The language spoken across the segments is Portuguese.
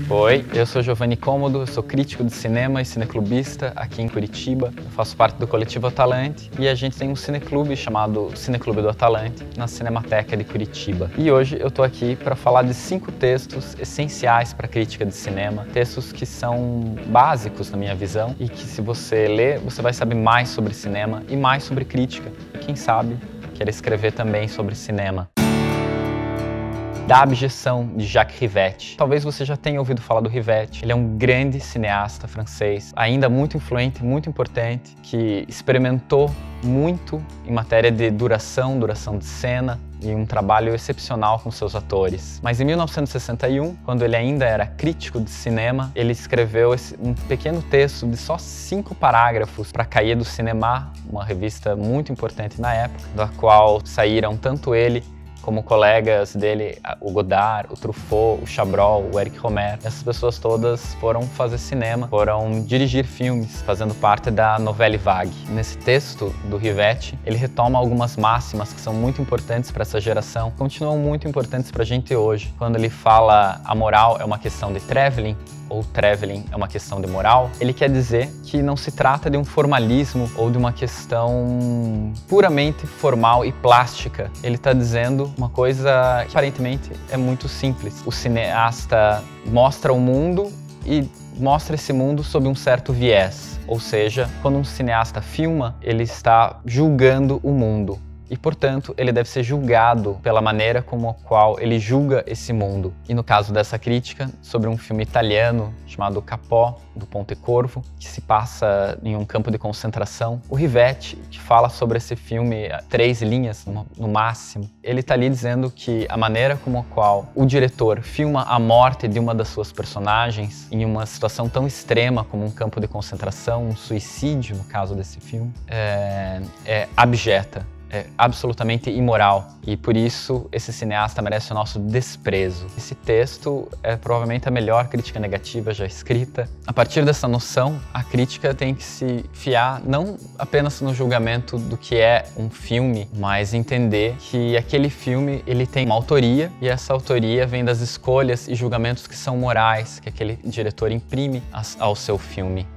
Oi, eu sou Giovanni Cômodo, eu sou crítico de cinema e cineclubista aqui em Curitiba. Eu faço parte do coletivo Atalante e a gente tem um cineclube chamado Cineclube do Atalante na Cinemateca de Curitiba. E hoje eu tô aqui para falar de 5 textos essenciais para a crítica de cinema, textos que são básicos na minha visão e que, se você ler, você vai saber mais sobre cinema e mais sobre crítica. E quem sabe querer escrever também sobre cinema. Da Abjeção, de Jacques Rivette. Talvez você já tenha ouvido falar do Rivette. Ele é um grande cineasta francês, ainda muito influente, muito importante, que experimentou muito em matéria de duração de cena, e um trabalho excepcional com seus atores. Mas em 1961, quando ele ainda era crítico de cinema, ele escreveu um pequeno texto de só 5 parágrafos para Cahiers du Cinéma, uma revista muito importante na época, da qual saíram tanto ele como colegas dele, o Godard, o Truffaut, o Chabrol, o Éric Rohmer. Essas pessoas todas foram fazer cinema, foram dirigir filmes, fazendo parte da Nouvelle Vague. Nesse texto do Rivette, ele retoma algumas máximas que são muito importantes para essa geração, continuam muito importantes para a gente hoje. Quando ele fala a moral é uma questão de travelling, ou travelling é uma questão de moral, ele quer dizer que não se trata de um formalismo ou de uma questão puramente formal e plástica. Ele está dizendo uma coisa que aparentemente é muito simples. O cineasta mostra o mundo e mostra esse mundo sob um certo viés. Ou seja, quando um cineasta filma, ele está julgando o mundo. E, portanto, ele deve ser julgado pela maneira como a qual ele julga esse mundo. E no caso dessa crítica, sobre um filme italiano chamado Capò, do Pontecorvo, que se passa em um campo de concentração, o Rivette, que fala sobre esse filme 3 linhas no máximo, ele está ali dizendo que a maneira como a qual o diretor filma a morte de uma das suas personagens em uma situação tão extrema como um campo de concentração, um suicídio, no caso desse filme, é abjeta. É absolutamente imoral e, por isso, esse cineasta merece o nosso desprezo. Esse texto é provavelmente a melhor crítica negativa já escrita. A partir dessa noção, a crítica tem que se fiar não apenas no julgamento do que é um filme, mas entender que aquele filme ele tem uma autoria e essa autoria vem das escolhas e julgamentos que são morais que aquele diretor imprime ao seu filme.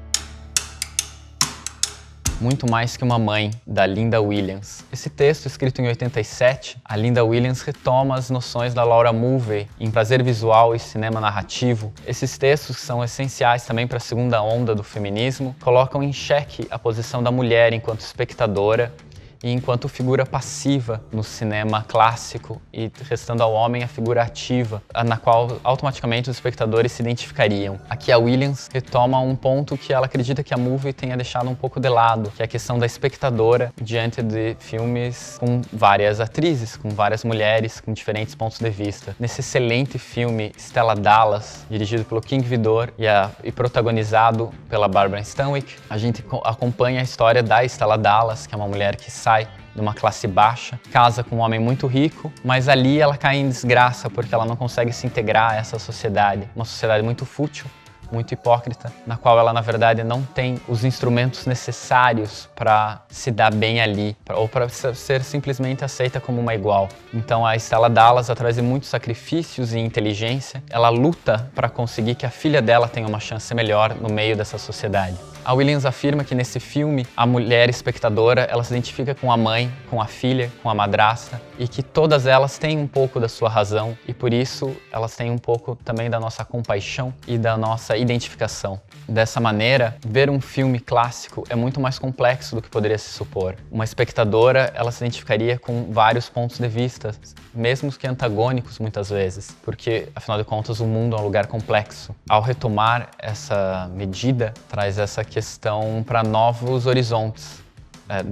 Muito Mais que uma Mãe, da Linda Williams. Esse texto, escrito em 87, a Linda Williams retoma as noções da Laura Mulvey em prazer visual e cinema narrativo. Esses textos, que são essenciais também para a segunda onda do feminismo, colocam em xeque a posição da mulher enquanto espectadora e enquanto figura passiva no cinema clássico e restando ao homem a figura ativa, na qual automaticamente os espectadores se identificariam. Aqui a Williams retoma um ponto que ela acredita que a Mulvey tenha deixado um pouco de lado, que é a questão da espectadora diante de filmes com várias atrizes, com várias mulheres, com diferentes pontos de vista. Nesse excelente filme Stella Dallas, dirigido pelo King Vidor e protagonizado pela Barbara Stanwyck, a gente acompanha a história da Stella Dallas, que é uma mulher que sai de uma classe baixa, casa com um homem muito rico, mas ali ela cai em desgraça porque ela não consegue se integrar a essa sociedade, uma sociedade muito fútil, muito hipócrita, na qual ela, na verdade, não tem os instrumentos necessários para se dar bem ali, ou para ser simplesmente aceita como uma igual. Então a Stella Dallas, através de muitos sacrifícios e inteligência, ela luta para conseguir que a filha dela tenha uma chance melhor no meio dessa sociedade. A Williams afirma que nesse filme, a mulher espectadora, ela se identifica com a mãe, com a filha, com a madrasta, e que todas elas têm um pouco da sua razão, e por isso elas têm um pouco também da nossa compaixão e da nossa identificação. Dessa maneira, ver um filme clássico é muito mais complexo do que poderia se supor. Uma espectadora, ela se identificaria com vários pontos de vista, mesmo que antagônicos muitas vezes, porque, afinal de contas, o mundo é um lugar complexo. Ao retomar essa medida, traz essa questão para novos horizontes.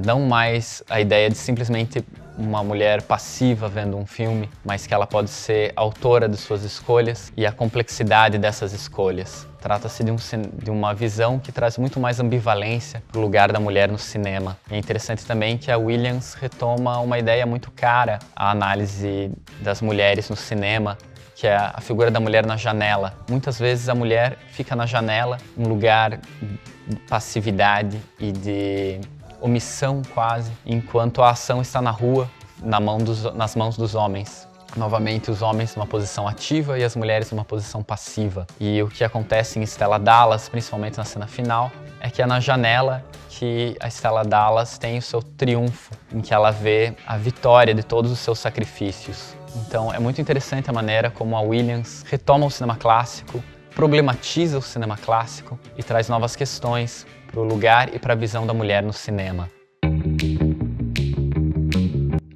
Não mais a ideia de simplesmente uma mulher passiva vendo um filme, mas que ela pode ser autora de suas escolhas e a complexidade dessas escolhas. Trata-se de uma visão que traz muito mais ambivalência para o lugar da mulher no cinema. E é interessante também que a Williams retoma uma ideia muito cara à análise das mulheres no cinema, que é a figura da mulher na janela. Muitas vezes a mulher fica na janela, um lugar de passividade e de omissão quase, enquanto a ação está na rua, nas mãos dos homens. novamente os homens numa posição ativa e as mulheres numa posição passiva. E o que acontece em Stella Dallas, principalmente na cena final, é que é na janela que a Stella Dallas tem o seu triunfo, em que ela vê a vitória de todos os seus sacrifícios. Então é muito interessante a maneira como a Williams retoma o cinema clássico, problematiza o cinema clássico e traz novas questões para o lugar e para a visão da mulher no cinema.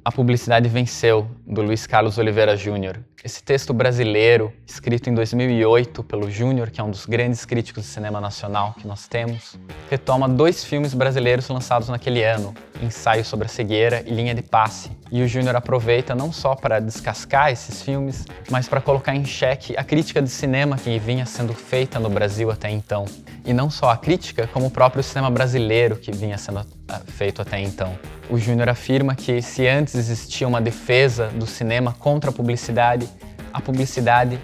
A Publicidade Venceu, do Luiz Carlos Oliveira Júnior. Esse texto brasileiro, escrito em 2008 pelo Júnior, que é um dos grandes críticos de cinema nacional que nós temos, retoma 2 filmes brasileiros lançados naquele ano, Ensaio sobre a Cegueira e Linha de Passe. E o Júnior aproveita não só para descascar esses filmes, mas para colocar em xeque a crítica de cinema que vinha sendo feita no Brasil até então. E não só a crítica, como o próprio cinema brasileiro que vinha sendo feito até então. O Júnior afirma que se antes existia uma defesa do cinema contra a publicidade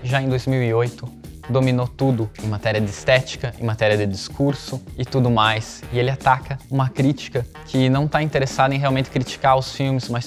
já em 2008 dominou tudo em matéria de estética, em matéria de discurso e tudo mais. E ele ataca uma crítica que não está interessada em realmente criticar os filmes, mas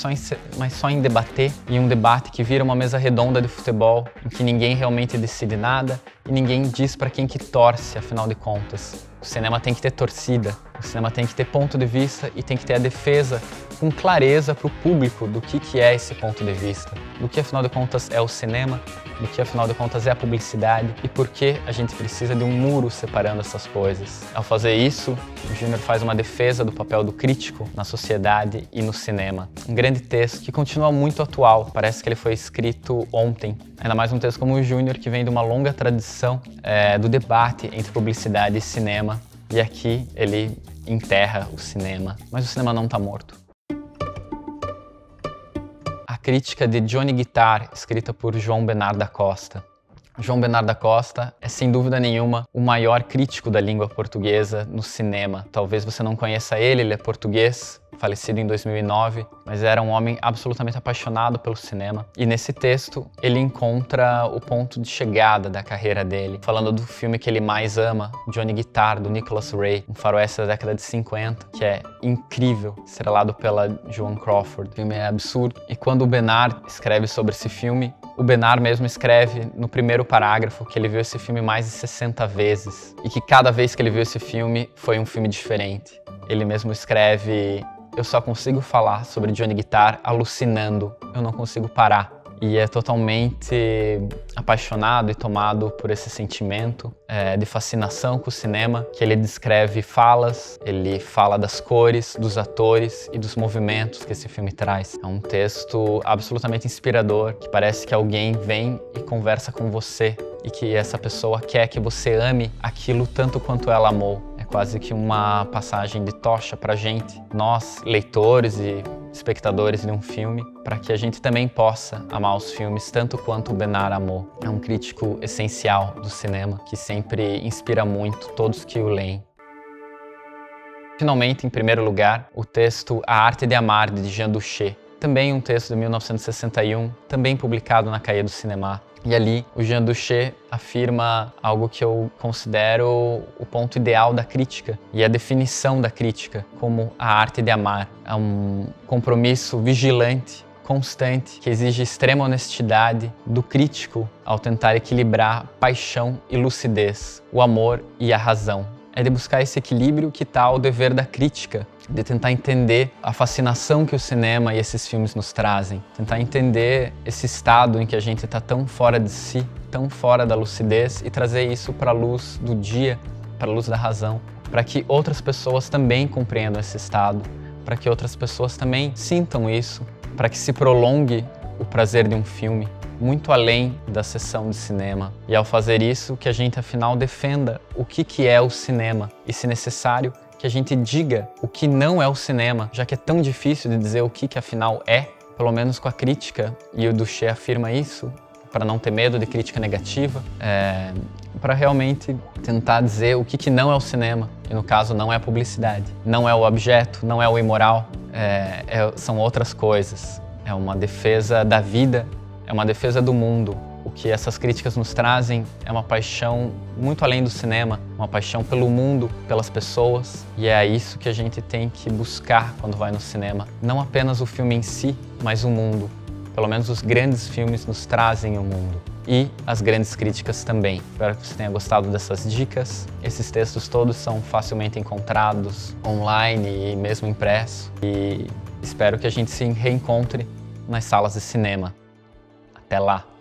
só em debater, e um debate que vira uma mesa redonda de futebol, em que ninguém realmente decide nada e ninguém diz para quem que torce, afinal de contas. O cinema tem que ter torcida, o cinema tem que ter ponto de vista e tem que ter a defesa com clareza para o público do que é esse ponto de vista, do que afinal de contas é o cinema, do que afinal de contas é a publicidade e por que a gente precisa de um muro separando essas coisas. Ao fazer isso, o Júnior faz uma defesa do papel do crítico na sociedade e no cinema. Um grande texto que continua muito atual, parece que ele foi escrito ontem. Ainda mais um texto como o Júnior, que vem de uma longa tradição do debate entre publicidade e cinema. E aqui ele enterra o cinema, mas o cinema não está morto. A crítica de Johnny Guitar, escrita por João Bernardo da Costa. João Bernardo da Costa é, sem dúvida nenhuma, o maior crítico da língua portuguesa no cinema. Talvez você não conheça ele é português, falecido em 2009, mas era um homem absolutamente apaixonado pelo cinema. E nesse texto, ele encontra o ponto de chegada da carreira dele, falando do filme que ele mais ama, Johnny Guitar, do Nicholas Ray, um faroeste da década de 50, que é incrível, estrelado pela Joan Crawford. O filme é absurdo. E quando o Bernard escreve sobre esse filme, o Bernard mesmo escreve no primeiro parágrafo que ele viu esse filme mais de 60 vezes e que cada vez que ele viu esse filme foi um filme diferente. Ele mesmo escreve: eu só consigo falar sobre Johnny Guitar alucinando, eu não consigo parar. E é totalmente apaixonado e tomado por esse sentimento de fascinação com o cinema, que ele descreve falas, ele fala das cores, dos atores e dos movimentos que esse filme traz. É um texto absolutamente inspirador, que parece que alguém vem e conversa com você e que essa pessoa quer que você ame aquilo tanto quanto ela amou. É quase que uma passagem de tocha pra gente, nós, leitores e espectadores de um filme, para que a gente também possa amar os filmes tanto quanto o Bernard amou. É um crítico essencial do cinema, que sempre inspira muito todos que o leem. Finalmente, em primeiro lugar, o texto A Arte de Amar, de Jean Duché. Também um texto de 1961, também publicado na Cahiers du Cinéma. E ali, o Jean Duché afirma algo que eu considero o ponto ideal da crítica e a definição da crítica como a arte de amar. É um compromisso vigilante, constante, que exige extrema honestidade do crítico ao tentar equilibrar paixão e lucidez, o amor e a razão. É de buscar esse equilíbrio que está o dever da crítica, de tentar entender a fascinação que o cinema e esses filmes nos trazem, tentar entender esse estado em que a gente está tão fora de si, tão fora da lucidez e trazer isso para a luz do dia, para a luz da razão, para que outras pessoas também compreendam esse estado, para que outras pessoas também sintam isso, para que se prolongue o prazer de um filme muito além da sessão de cinema. E ao fazer isso, que a gente afinal defenda o que é o cinema e, se necessário, que a gente diga o que não é o cinema, já que é tão difícil de dizer o que afinal é, pelo menos com a crítica, e o Duché afirma isso, para não ter medo de crítica negativa, para realmente tentar dizer o que não é o cinema, e no caso não é a publicidade, não é o objeto, não é o imoral, são outras coisas. É uma defesa da vida, é uma defesa do mundo. O que essas críticas nos trazem é uma paixão muito além do cinema, uma paixão pelo mundo, pelas pessoas, e é isso que a gente tem que buscar quando vai no cinema. Não apenas o filme em si, mas o mundo. Pelo menos os grandes filmes nos trazem o mundo. E as grandes críticas também. Espero que você tenha gostado dessas dicas. Esses textos todos são facilmente encontrados online e mesmo impresso. E espero que a gente se reencontre nas salas de cinema. Até lá!